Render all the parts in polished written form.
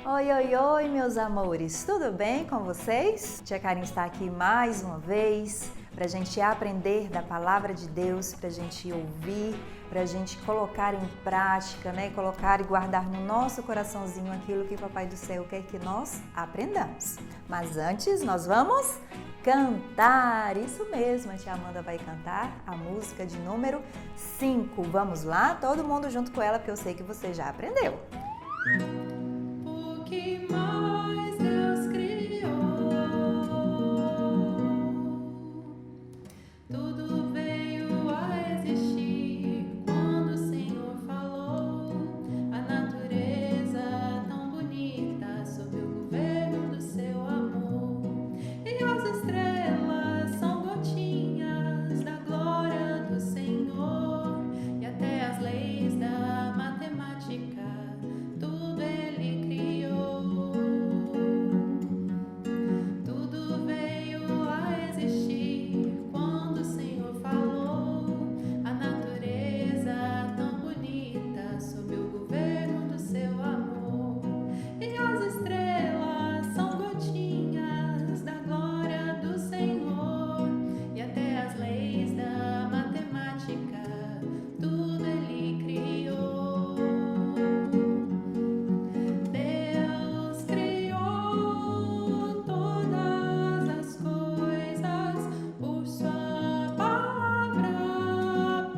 Oi, oi, oi, meus amores, tudo bem com vocês? Tia Karen está aqui mais uma vez para a gente aprender da Palavra de Deus, para a gente ouvir, para a gente colocar em prática, né? Colocar e guardar no nosso coraçãozinho aquilo que o Papai do Céu quer que nós aprendamos. Mas antes, nós vamos cantar, isso mesmo, a tia Amanda vai cantar a música de número 5. Vamos lá? Todo mundo junto com ela, porque eu sei que você já aprendeu. O que mais Deus criou, tudo veio a existir quando o Senhor falou. A natureza tão bonita sob o governo do seu amor, e as estrelas são gotinhas da glória do Senhor, e até as leis da matemática tudo Ele criou. Tudo veio a existir quando o Senhor falou. A natureza tão bonita sob o governo do seu amor, e as estrelas são gotinhas da glória do Senhor, e até as leis da matemática tudo Ele criou. Deus criou todas as coisas por sua palavra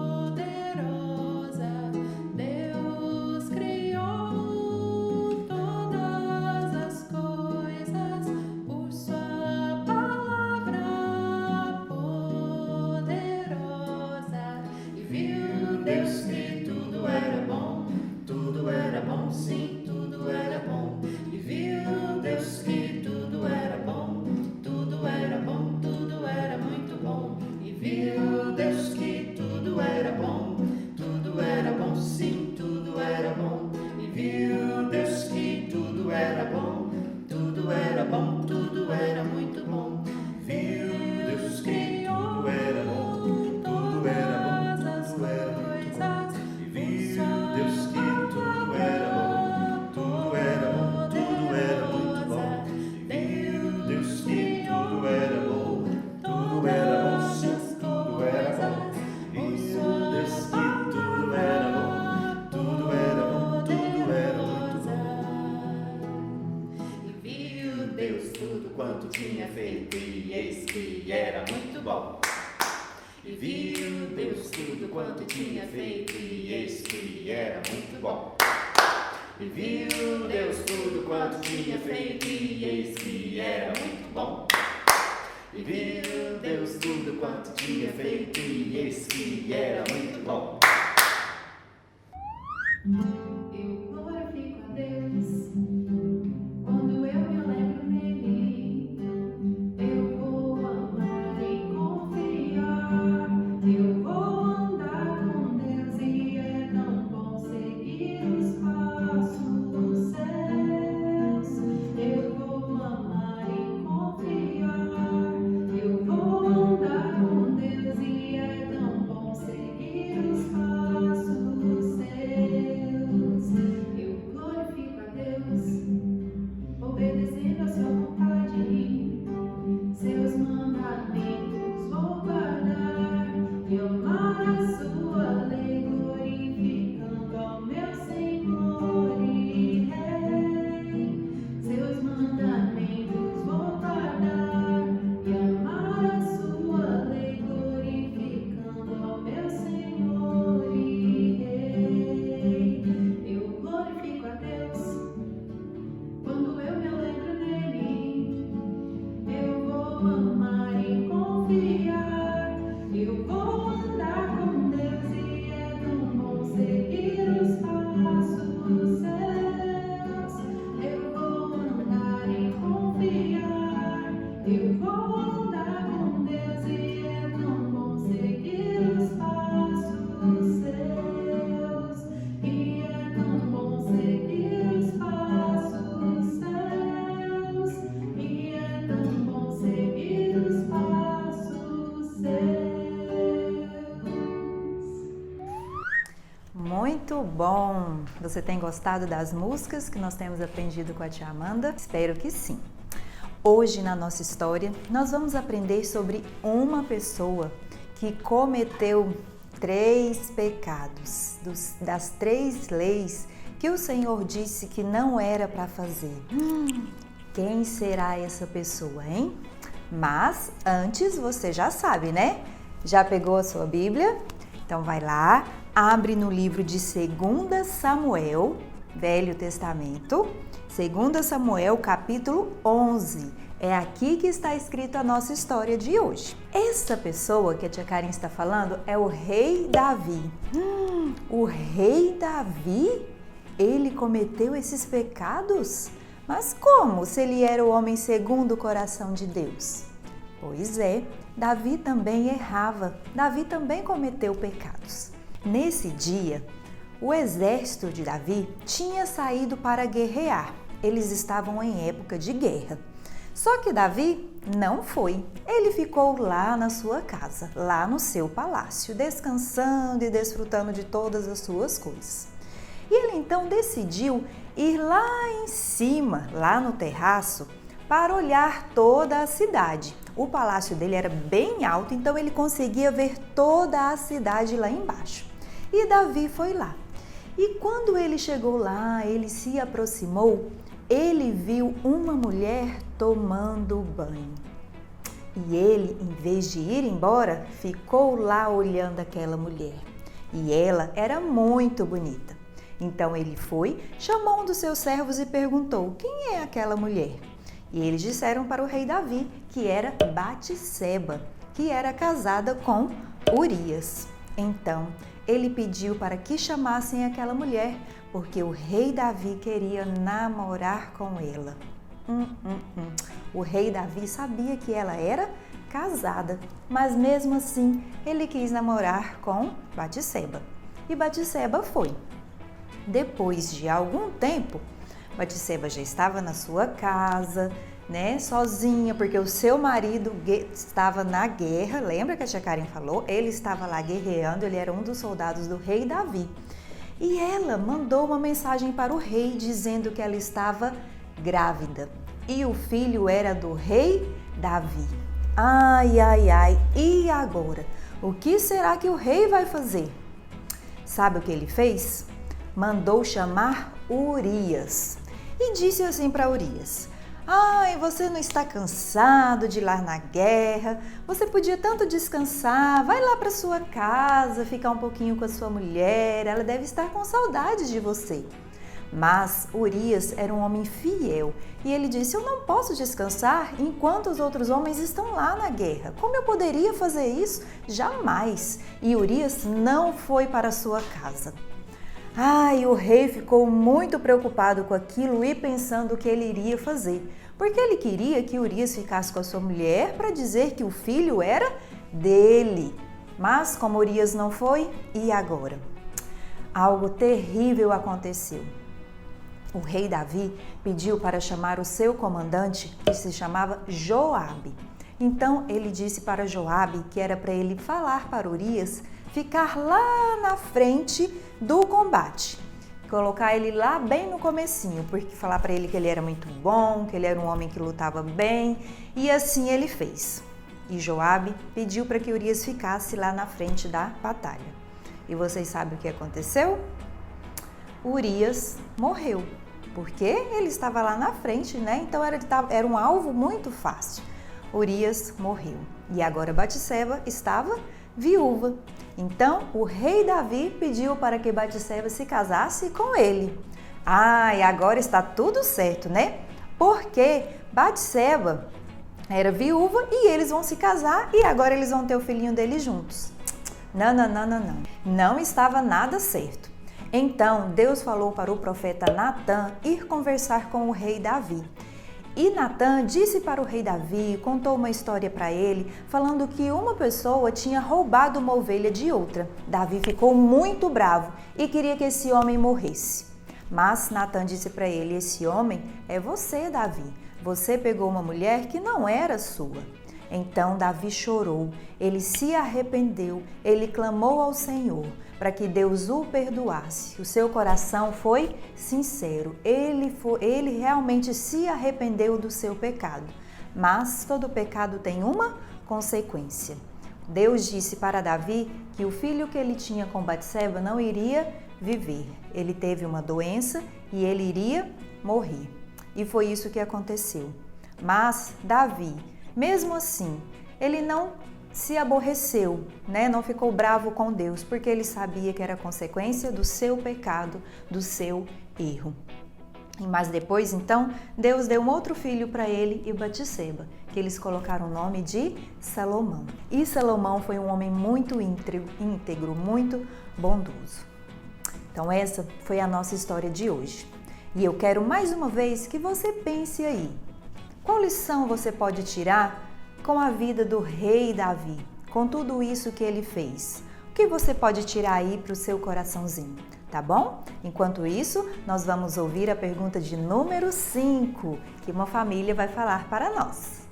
poderosa. Deus criou todas as coisas por sua palavra poderosa. E viu Deus que tudo era bom, sim, tudo era bom. E viu Deus que tudo era bom, tudo era bom, tudo era muito bom. E viu Deus que tudo era bom, sim, tudo era bom. E viu Deus que tudo era bom, tudo era bom, tudo era muito bom. Viu Deus que tudo era bom, tudo era bom, tudo era muito bom. E viu Deus que tudo era bom, tudo era bom, tudo era muito bom. E viu Deus que tudo era bom, tudo era bom, sim, tudo era bom. E viu Deus que tudo era bom, tudo era bom, tudo era muito bom. E viu Deus tudo quanto tinha feito, e eis que era muito bom. E viu Deus tudo quanto tinha feito, e eis que era muito bom. E viu Deus tudo quanto tinha feito, e eis que era muito bom. E viu Deus tudo quanto tinha feito, e eis que era muito bom. Eu glorifico a Deus quando eu me alegro nele. Eu vou amar e confiar. Eu vou andar com Deus, e é tão bom seguir os passos dos céus. Eu vou amar e confiar. Eu vou andar com Deus, e é tão bom seguir os bom! Você tem gostado das músicas que nós temos aprendido com a tia Amanda? Espero que sim! Hoje, na nossa história, nós vamos aprender sobre uma pessoa que cometeu 3 pecados, das 3 leis que o Senhor disse que não era para fazer. Quem será essa pessoa, hein? Mas antes você já sabe, né? Já pegou a sua Bíblia? Então vai lá, abre no livro de 2 Samuel, Velho Testamento, 2 Samuel capítulo 11. É aqui que está escrita a nossa história de hoje. Essa pessoa que a tia Karen está falando é o rei Davi. O rei Davi? Ele cometeu esses pecados? Mas como, se ele era o homem segundo o coração de Deus? Pois é, Davi também errava, Davi também cometeu pecados. Nesse dia, o exército de Davi tinha saído para guerrear. Eles estavam em época de guerra. Só que Davi não foi. Ele ficou lá na sua casa, lá no seu palácio, descansando e desfrutando de todas as suas coisas. E ele então decidiu ir lá em cima, lá no terraço, para olhar toda a cidade. O palácio dele era bem alto, então ele conseguia ver toda a cidade lá embaixo. E Davi foi lá. E quando ele chegou lá, ele se aproximou, ele viu uma mulher tomando banho. E ele, em vez de ir embora, ficou lá olhando aquela mulher. E ela era muito bonita. Então ele foi, chamou um dos seus servos e perguntou: quem é aquela mulher? E eles disseram para o rei Davi que era Batseba, que era casada com Urias. Então ele pediu para que chamassem aquela mulher, porque o rei Davi queria namorar com ela. O rei Davi sabia que ela era casada, mas mesmo assim ele quis namorar com Batseba. E Batseba foi. Depois de algum tempo, Batseba já estava na sua casa, né, sozinha, porque o seu marido estava na guerra. Lembra que a tia Karen falou? Ele estava lá guerreando, ele era um dos soldados do rei Davi. E ela mandou uma mensagem para o rei dizendo que ela estava grávida. E o filho era do rei Davi. Ai, ai, ai, e agora? O que será que o rei vai fazer? Sabe o que ele fez? Mandou chamar Urias e disse assim para Urias: ai, você não está cansado de ir lá na guerra? Você podia tanto descansar, vai lá para sua casa, ficar um pouquinho com a sua mulher, ela deve estar com saudade de você. Mas Urias era um homem fiel e ele disse: eu não posso descansar enquanto os outros homens estão lá na guerra. Como eu poderia fazer isso? Jamais! E Urias não foi para sua casa. Ai, o rei ficou muito preocupado com aquilo e pensando o que ele iria fazer, porque ele queria que Urias ficasse com a sua mulher para dizer que o filho era dele. Mas como Urias não foi, e agora? Algo terrível aconteceu. O rei Davi pediu para chamar o seu comandante, que se chamava Joabe. Então ele disse para Joabe que era para ele falar para Urias ficar lá na frente do combate, colocar ele lá bem no comecinho, porque falar para ele que ele era muito bom, que ele era um homem que lutava bem, e assim ele fez. E Joabe pediu para que Urias ficasse lá na frente da batalha. E vocês sabem o que aconteceu? Urias morreu, porque ele estava lá na frente, né? Então era um alvo muito fácil. Urias morreu. E agora Batseba estava viúva. Então o rei Davi pediu para que Batseba se casasse com ele. E agora está tudo certo, né? Porque Batseba era viúva e eles vão se casar e agora eles vão ter o filhinho deles juntos. Não. Não estava nada certo. Então Deus falou para o profeta Natã ir conversar com o rei Davi. E Natã disse para o rei Davi, contou uma história para ele, falando que uma pessoa tinha roubado uma ovelha de outra. Davi ficou muito bravo e queria que esse homem morresse. Mas Natã disse para ele: esse homem é você, Davi. Você pegou uma mulher que não era sua. Então Davi chorou, ele se arrependeu, ele clamou ao Senhor para que Deus o perdoasse. O seu coração foi sincero, ele realmente se arrependeu do seu pecado. Mas todo pecado tem uma consequência. Deus disse para Davi que o filho que ele tinha com Batseba não iria viver. Ele teve uma doença e ele iria morrer. E foi isso que aconteceu. Mas Davi, mesmo assim, ele não se aborreceu, não ficou bravo com Deus, porque ele sabia que era consequência do seu pecado, do seu erro. Mas depois, então, Deus deu um outro filho para ele e Batseba, que eles colocaram o nome de Salomão. E Salomão foi um homem muito íntegro, muito bondoso. Então essa foi a nossa história de hoje. E eu quero mais uma vez que você pense aí. Qual lição você pode tirar com a vida do rei Davi, com tudo isso que ele fez? O que você pode tirar aí para o seu coraçãozinho, tá bom? Enquanto isso, nós vamos ouvir a pergunta de número 5, que uma família vai falar para nós.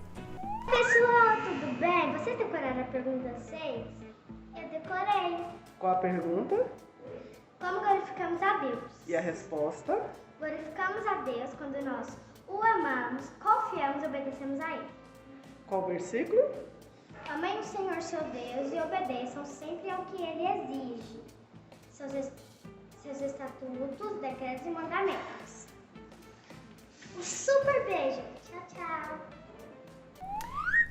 Pessoal, tudo bem? Vocês decoraram a pergunta 6? Eu decorei. Qual a pergunta? Como glorificamos a Deus? E a resposta? Glorificamos a Deus quando nós o amamos, confiamos e obedecemos a Ele. Qual versículo? Amem o Senhor seu Deus e obedeçam sempre ao que Ele exige, seus estatutos, decretos e mandamentos. Um super beijo! Tchau, tchau!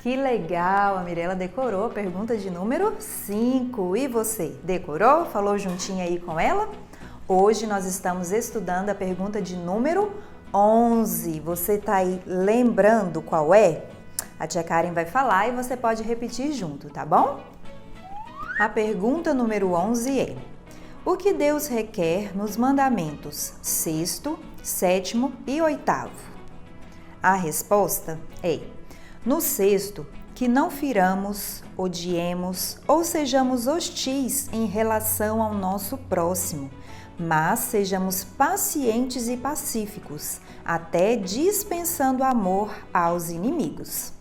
Que legal! A Mirella decorou a pergunta de número 5. E você, decorou? Falou juntinho aí com ela? Hoje nós estamos estudando a pergunta de número 11. Você tá aí lembrando qual é? A tia Karen vai falar e você pode repetir junto, tá bom? A pergunta número 11 é: o que Deus requer nos mandamentos 6º, 7º e 8º? A resposta é: no 6º, que não firamos, odiemos ou sejamos hostis em relação ao nosso próximo, mas sejamos pacientes e pacíficos, até dispensando amor aos inimigos.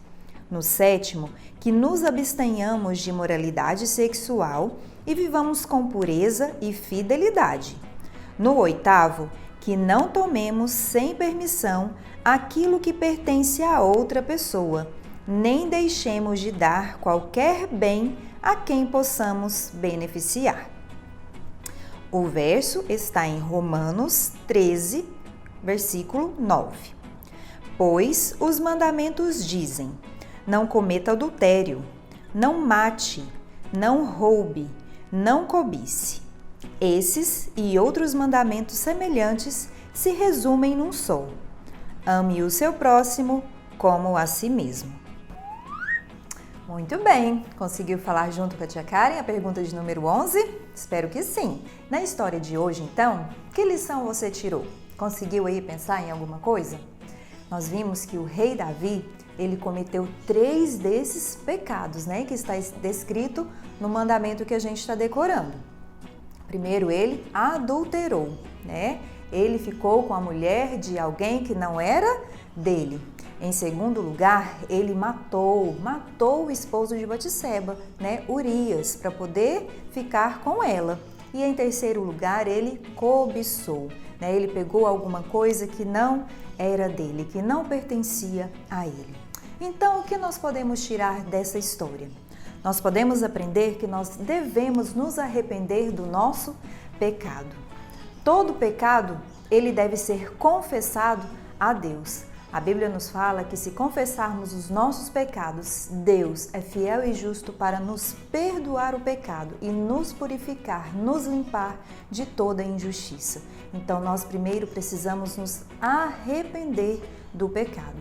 No 7º, que nos abstenhamos de imoralidade sexual e vivamos com pureza e fidelidade. No 8º, que não tomemos sem permissão aquilo que pertence a outra pessoa, nem deixemos de dar qualquer bem a quem possamos beneficiar. O verso está em Romanos 13, versículo 9. Pois os mandamentos dizem: não cometa adultério, não mate, não roube, não cobice. Esses e outros mandamentos semelhantes se resumem num só: ame o seu próximo como a si mesmo. Muito bem! Conseguiu falar junto com a tia Karen a pergunta de número 11? Espero que sim! Na história de hoje, então, que lição você tirou? Conseguiu aí pensar em alguma coisa? Nós vimos que o rei Davi, ele cometeu 3 desses pecados, que está descrito no mandamento que a gente está decorando. Primeiro, ele adulterou, Ele ficou com a mulher de alguém que não era dele. Em segundo lugar, ele matou o esposo de Batseba, Urias, para poder ficar com ela. E em terceiro lugar, ele cobiçou, Ele pegou alguma coisa que não era dele, que não pertencia a ele. Então, o que nós podemos tirar dessa história? Nós podemos aprender que nós devemos nos arrepender do nosso pecado. Todo pecado, ele deve ser confessado a Deus. A Bíblia nos fala que se confessarmos os nossos pecados, Deus é fiel e justo para nos perdoar o pecado e nos purificar, nos limpar de toda injustiça. Então, nós primeiro precisamos nos arrepender do pecado.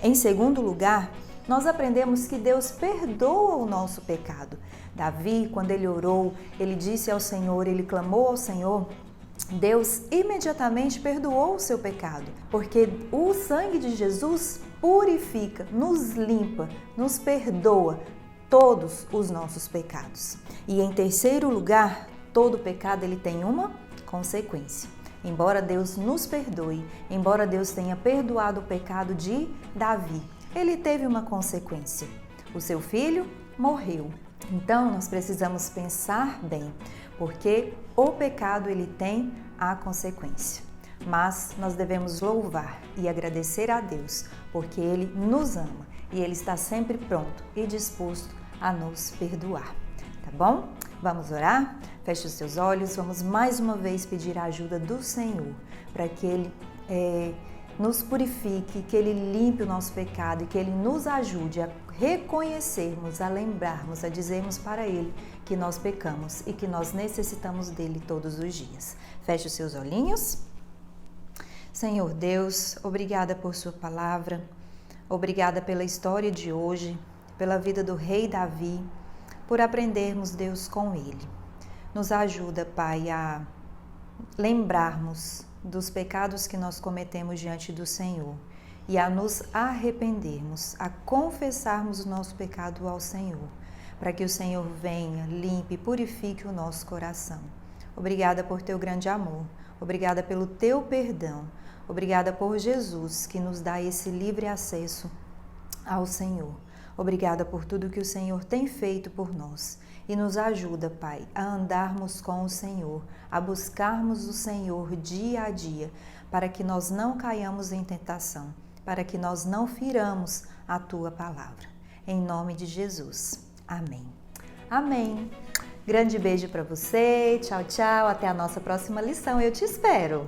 Em segundo lugar, nós aprendemos que Deus perdoa o nosso pecado. Davi, quando ele orou, ele disse ao Senhor, ele clamou ao Senhor, Deus imediatamente perdoou o seu pecado, porque o sangue de Jesus purifica, nos limpa, nos perdoa todos os nossos pecados. E em terceiro lugar, todo pecado ele tem uma consequência. Embora Deus nos perdoe, embora Deus tenha perdoado o pecado de Davi, ele teve uma consequência. O seu filho morreu. Então, nós precisamos pensar bem, porque o pecado ele tem a consequência. Mas nós devemos louvar e agradecer a Deus, porque Ele nos ama e Ele está sempre pronto e disposto a nos perdoar. Tá bom? Vamos orar? Feche os seus olhos, vamos mais uma vez pedir a ajuda do Senhor para que Ele nos purifique, que Ele limpe o nosso pecado e que Ele nos ajude a reconhecermos, a lembrarmos, a dizermos para Ele que nós pecamos e que nós necessitamos dEle todos os dias. Feche os seus olhinhos. Senhor Deus, obrigada por sua palavra, obrigada pela história de hoje, pela vida do rei Davi, por aprendermos, Deus, com ele. Nos ajuda, Pai, a lembrarmos dos pecados que nós cometemos diante do Senhor e a nos arrependermos, a confessarmos o nosso pecado ao Senhor, para que o Senhor venha, limpe e purifique o nosso coração. Obrigada por teu grande amor, obrigada pelo teu perdão. Obrigada por Jesus, que nos dá esse livre acesso ao Senhor. Obrigada por tudo que o Senhor tem feito por nós. E nos ajuda, Pai, a andarmos com o Senhor, a buscarmos o Senhor dia a dia, para que nós não caiamos em tentação, para que nós não firamos a Tua palavra. Em nome de Jesus. Amém. Amém. Grande beijo para você. Tchau, tchau. Até a nossa próxima lição. Eu te espero.